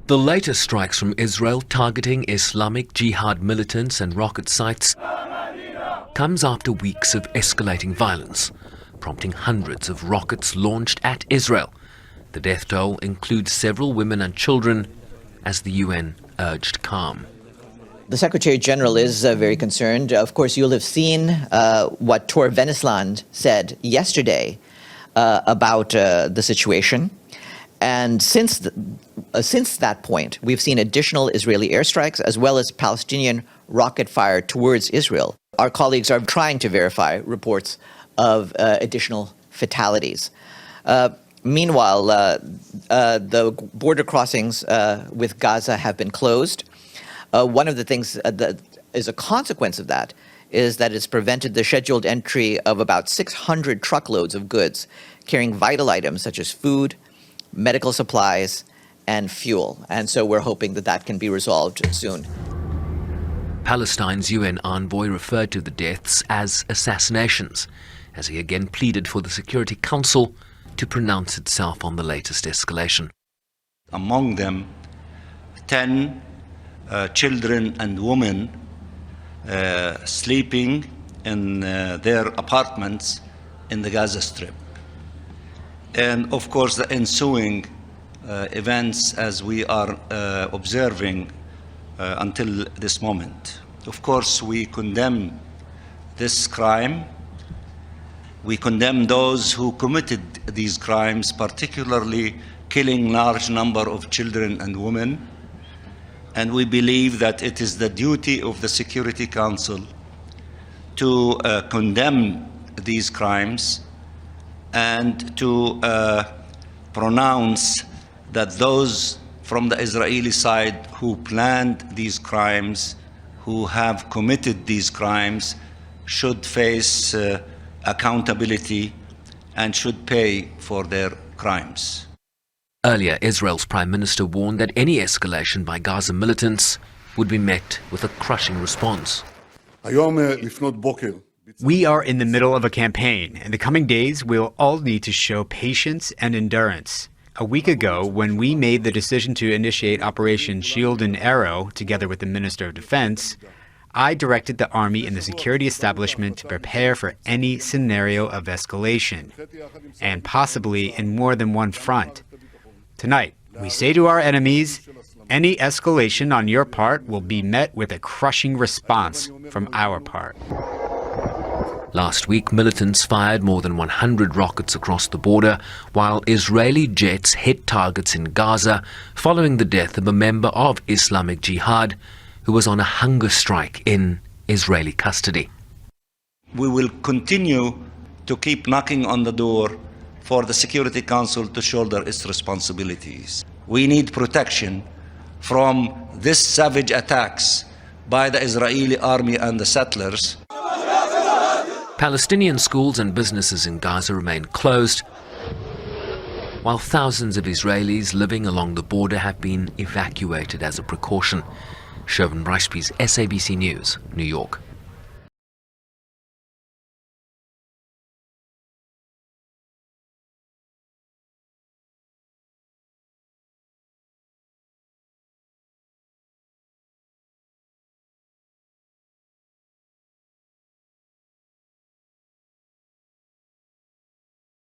The latest strikes from Israel targeting Islamic Jihad militants and rocket sites comes after weeks of escalating violence, prompting hundreds of rockets launched at Israel. The death toll includes several women and children, as the UN urged calm. The Secretary General is very concerned. Of course, you'll have seen what Tor Venisland said yesterday about the situation. And since that point, we've seen additional Israeli airstrikes as well as Palestinian rocket fire towards Israel. Our colleagues are trying to verify reports of additional fatalities. Meanwhile, the border crossings with Gaza have been closed. One of the things that is a consequence of that is that it's prevented the scheduled entry of about 600 truckloads of goods carrying vital items such as food, medical supplies, and fuel. And so we're hoping that that can be resolved soon. Palestine's UN envoy referred to the deaths as assassinations, as he again pleaded for the Security Council to pronounce itself on the latest escalation. Among them, 10 children and women sleeping in their apartments in the Gaza Strip. And of course, the ensuing events as we are observing until this moment. Of course, we condemn this crime. We condemn those who committed these crimes, particularly killing large number of children and women. And we believe that it is the duty of the Security Council to condemn these crimes and to pronounce that those from the Israeli side who planned these crimes, who have committed these crimes, should face accountability and should pay for their crimes. Earlier, Israel's Prime Minister warned that any escalation by Gaza militants would be met with a crushing response. We are in the middle of a campaign. In the coming days, we'll all need to show patience and endurance. A week ago, when we made the decision to initiate Operation Shield and Arrow, together with the Minister of Defense, I directed the Army and the security establishment to prepare for any scenario of escalation, and possibly in more than one front. Tonight, we say to our enemies, any escalation on your part will be met with a crushing response from our part. Last week, militants fired more than 100 rockets across the border, while Israeli jets hit targets in Gaza following the death of a member of Islamic Jihad who was on a hunger strike in Israeli custody. We will continue to keep knocking on the door for the Security Council to shoulder its responsibilities. We need protection from this savage attacks by the Israeli army and the settlers. Palestinian schools and businesses in Gaza remain closed, while thousands of Israelis living along the border have been evacuated as a precaution. Chauvin Reichspies, SABC News, New York.